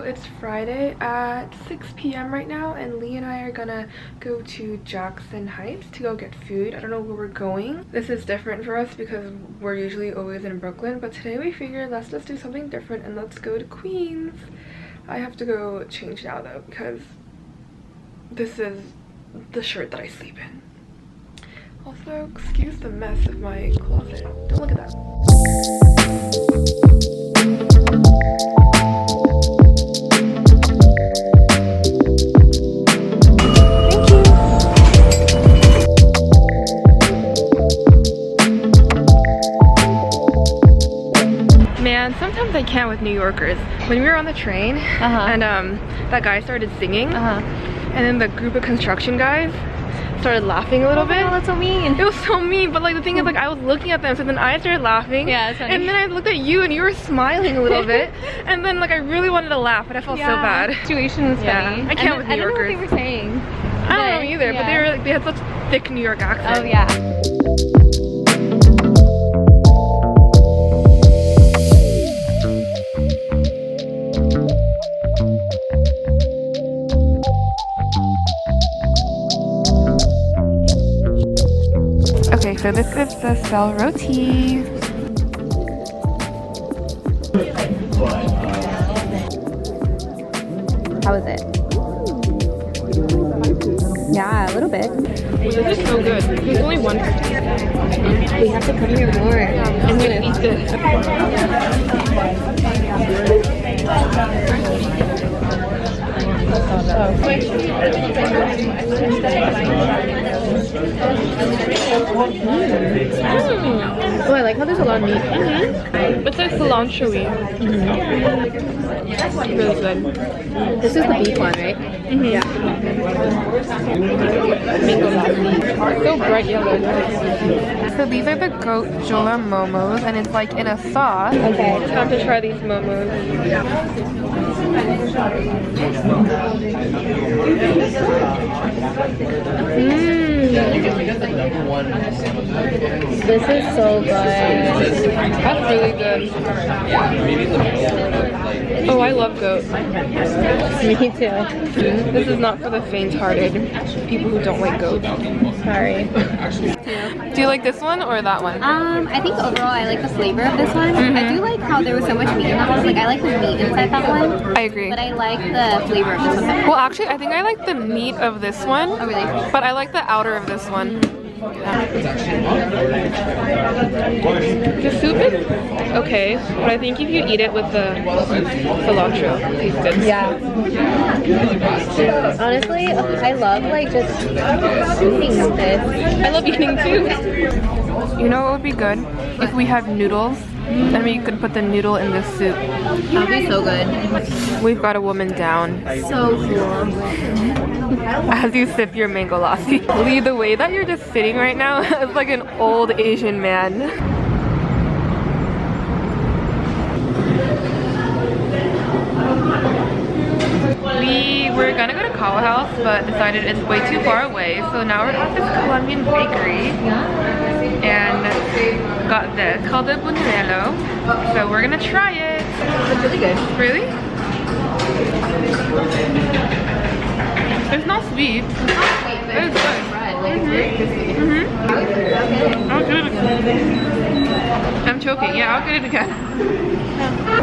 it's Friday at 6 p.m. right now, and Lee and I are gonna go to Jackson Heights to go get food. I don't know where we're going. This is different for us because we're usually always in Brooklyn, but today we figured let's just do something different and let's go to Queens. I have to go change now though because this is the shirt that I sleep in. Also, excuse the mess of my closet. Don't look at that. Man, sometimes I can't with New Yorkers. When we were on the train and that guy started singing and then the group of construction guys started laughing a little bit. Oh, that's so mean. It was so mean, but like the thing is, like I was looking at them, so then I started laughing. Yeah, it's funny. And then I looked at you and you were smiling a little bit. And then like I really wanted to laugh, but I felt so bad. Situation was funny. I can't with New Yorkers. I don't know what they were saying. I don't know either, but they were like, they had such thick New York accents. Oh yeah. Okay, so this is the Cell Roti. How is it? Yeah, a little bit. This is so good. There's only one. We have to come here more. I'm gonna eat this. Oh, I like how there's a lot of meat. It's like cilantro-y. Really good. This is the beef one, right? Yeah. So bright yellow. So these are the goat jola momos, and it's like in a sauce. Okay. Time to try these momos. This is so good. That's really good. Oh, I love goat. Me too. This is not for the faint-hearted people who don't like goat. Sorry. Do you like this one or that one? I think overall I like the flavor of this one. I do like how there was so much meat in that one. Like I like the meat inside that one. I agree. But I like the flavor of this one better. Well, actually, I think I like the meat of this one. Oh really? But I like the outer of this one. The soup is okay, but I think if you eat it with the cilantro, it tastes good. Yeah. Honestly, I love like just eating this. I love eating too. You know what would be good? If we had noodles, and we could put the noodle in the soup. That would be so good. We've got a woman down. So cool. As you sip your mango lassi. Lee, the way that you're just sitting right now is like an old Asian man. We were gonna go to Kawa House, but decided it's way too far away. So now we're at this Colombian bakery and got this called the Buñuelo. So we're gonna try it. It's really good. Really? It's not sweet. It's not sweet, but It's good. bread. Like it's very crispy. I'll do it again. I'm choking. Yeah, I'll get it again.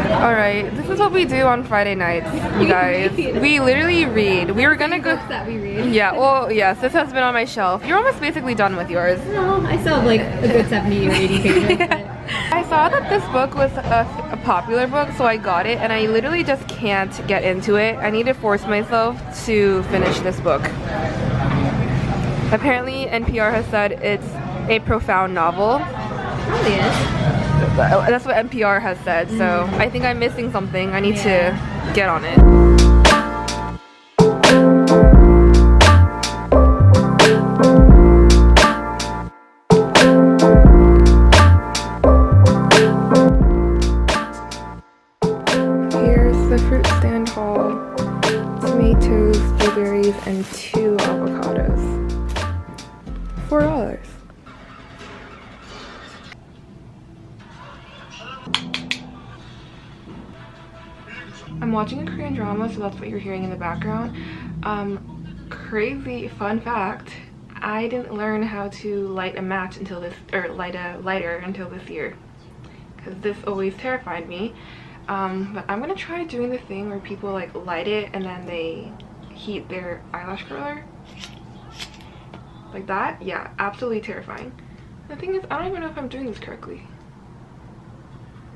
Alright, this is what we do on Friday nights, you guys. We literally read. We were gonna go... That we read. Yeah, well, yes, this has been on my shelf. You're almost basically done with yours. No, I still have like a good 70 or 80 pages. I saw that this book was a popular book, so I got it, and I literally just can't get into it. I need to force myself to finish this book. Apparently, NPR has said it's a profound novel. Probably is. That's what NPR has said, so I think I'm missing something. I need to get on it. Here's the fruit stand haul. Tomatoes, blueberries, and 2 avocados. $4. I'm watching a Korean drama, so that's what you're hearing in the background. Crazy fun fact, I didn't learn how to light a match until this, or light a lighter until this year, because this always terrified me. But I'm gonna try doing the thing where people like light it and then they heat their eyelash curler like that. Yeah, absolutely terrifying. The thing is, I don't even know if I'm doing this correctly.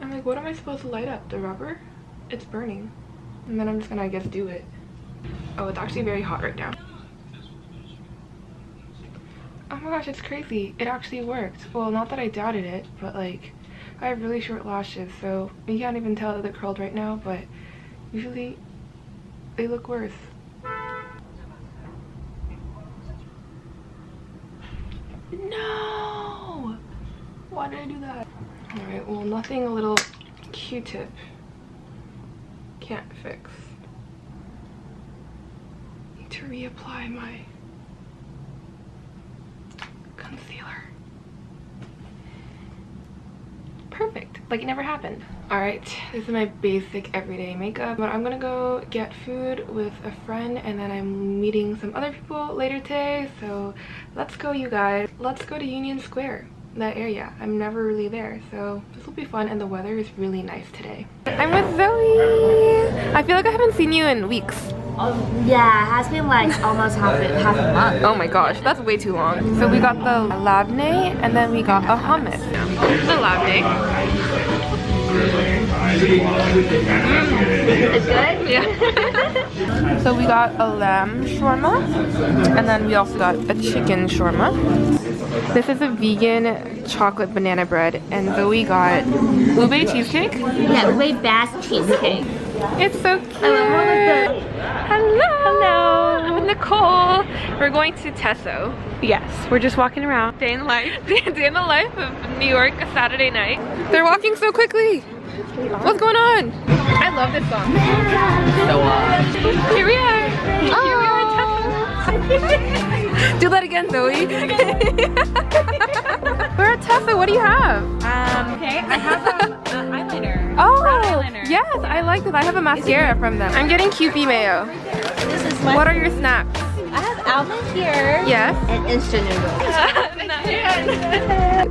I'm like, what am I supposed to light up? The rubber? It's burning. And then I'm just gonna, I guess, do it. Oh, it's actually very hot right now. Oh my gosh, it's crazy. It actually worked. Well, not that I doubted it, but like, I have really short lashes, so you can't even tell that they're curled right now, but usually they look worse. No! Why did I do that? Alright, well, nothing a little Q-tip can't fix. Need to reapply my concealer. Perfect, like it never happened. All right, this is my basic everyday makeup, but I'm gonna go get food with a friend, and then I'm meeting some other people later today. So let's go, you guys. Let's go to Union Square, that area. I'm never really there, so this will be fun, and the weather is really nice today. I'm with Zoe. I feel like I haven't seen you in weeks. Yeah, it has been like almost half a month. Oh my gosh, that's way too long. So we got the labneh, and then we got a hummus. The labneh. It's good? Yeah. So we got a lamb shawarma, and then we also got a chicken shawarma. This is a vegan chocolate banana bread, and Zoe got ube cheesecake. Yeah, ube bass cheesecake. It's so cute. Hello. Hello. I'm with Nicole. We're going to Tesso. Yes, we're just walking around. Day in the life. Day in the life of New York, a Saturday night. They're walking so quickly. What's going on? I love this song. Here we are. Here we are at Tesso. Do that again, Zoe. We're at Tesso. What do you have? Okay, I have an eyeliner. Oh, eyeliner. yes, I like this. I have a mascara from them. I'm getting Kewpie mayo. This is my. What are your snacks? I have almond here. Yes. And instant noodles.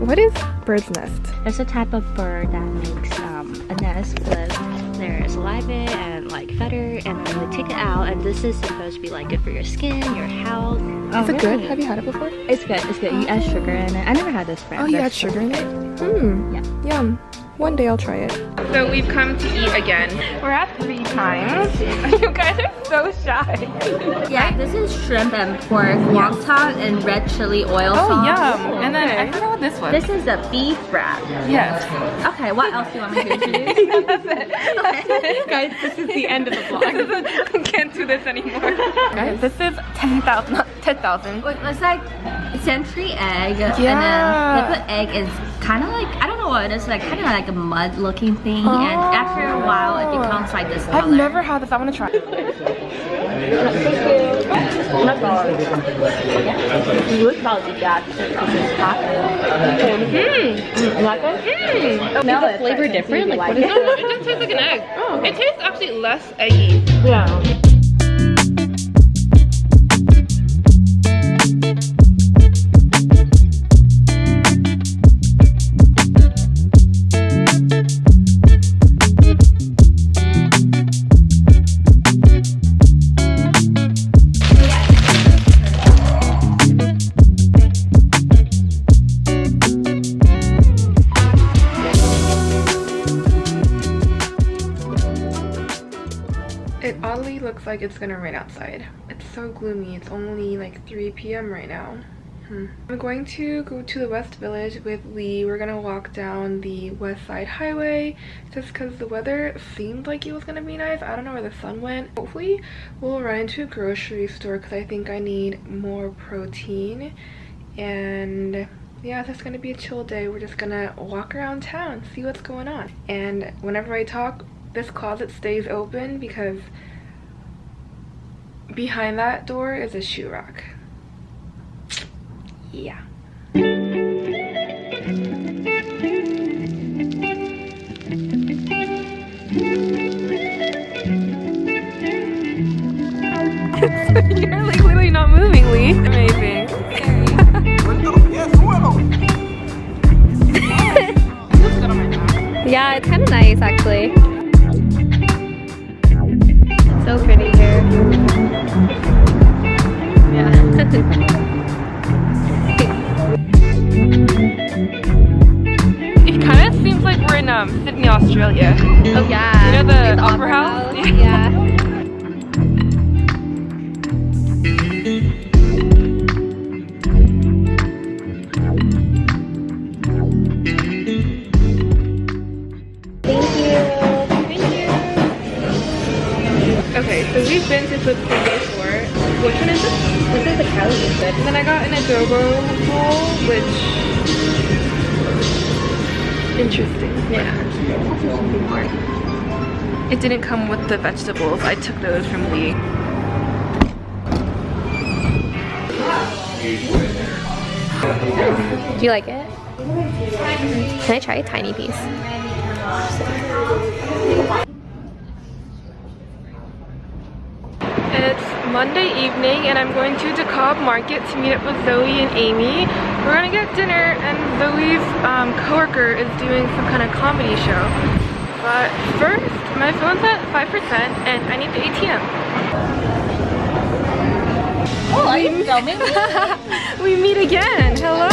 What is bird's nest? It's a type of bird that makes a nest with their saliva and like feather, and then they take it out, and this is supposed to be like good for your skin, your health. Is it good? Have you had it before? It's good. It's good. You add sugar in it. I never had this brand. Oh, you add sugar in it? Yeah. Yum. One day I'll try it. So we've come to eat again. We're at 3 times. You guys are so shy. Yeah, this is shrimp and pork wonton and red chili oil sauce. Oh, yum. And then I forgot what this was. This is a beef wrap. Yes. Okay, what else do you want me to introduce? That's it. Guys, this is the end of the vlog. I can't do this anymore. Guys, this is 10,000, not 10,000. It's like century egg, Yeah. and then they put egg in kind of like, I don't know what it is, like kind of like a mud looking thing, and after a while it becomes like this color. I've never had this. I want to try it. Is the flavor different? Like, what is it? It just tastes like an egg. Oh, okay. It tastes actually less eggy. Yeah. It oddly looks like it's gonna rain outside. It's so gloomy. It's only like 3 p.m. right now. I'm going to go to the West Village with Lee. We're gonna walk down the West Side Highway just because the weather seemed like it was gonna be nice. I don't know where the sun went. Hopefully we'll run into a grocery store because I think I need more protein. And yeah, it's just gonna be a chill day. We're just gonna walk around town, see what's going on. And whenever I talk, this closet stays open because behind that door is a shoe rack. Yeah. nice actually. It's so pretty here. Yeah. It kind of seems like we're in Sydney, Australia. Oh yeah. You know the Like Opera House? Yeah. Okay, so we've been to Flip City before. Which one is this? This is the Cali food. And then I got an adobo bowl, which interesting. Yeah. It didn't come with the vegetables. I took those from Lee. Do you like it? Can I try a tiny piece? It's Monday evening and I'm going to DeKalb Market to meet up with Zoe and Amy. We're gonna get dinner and Zoe's coworker is doing some kind of comedy show. But first, my phone's at 5% and I need the ATM. Oh, are you filming? We meet again. Hello.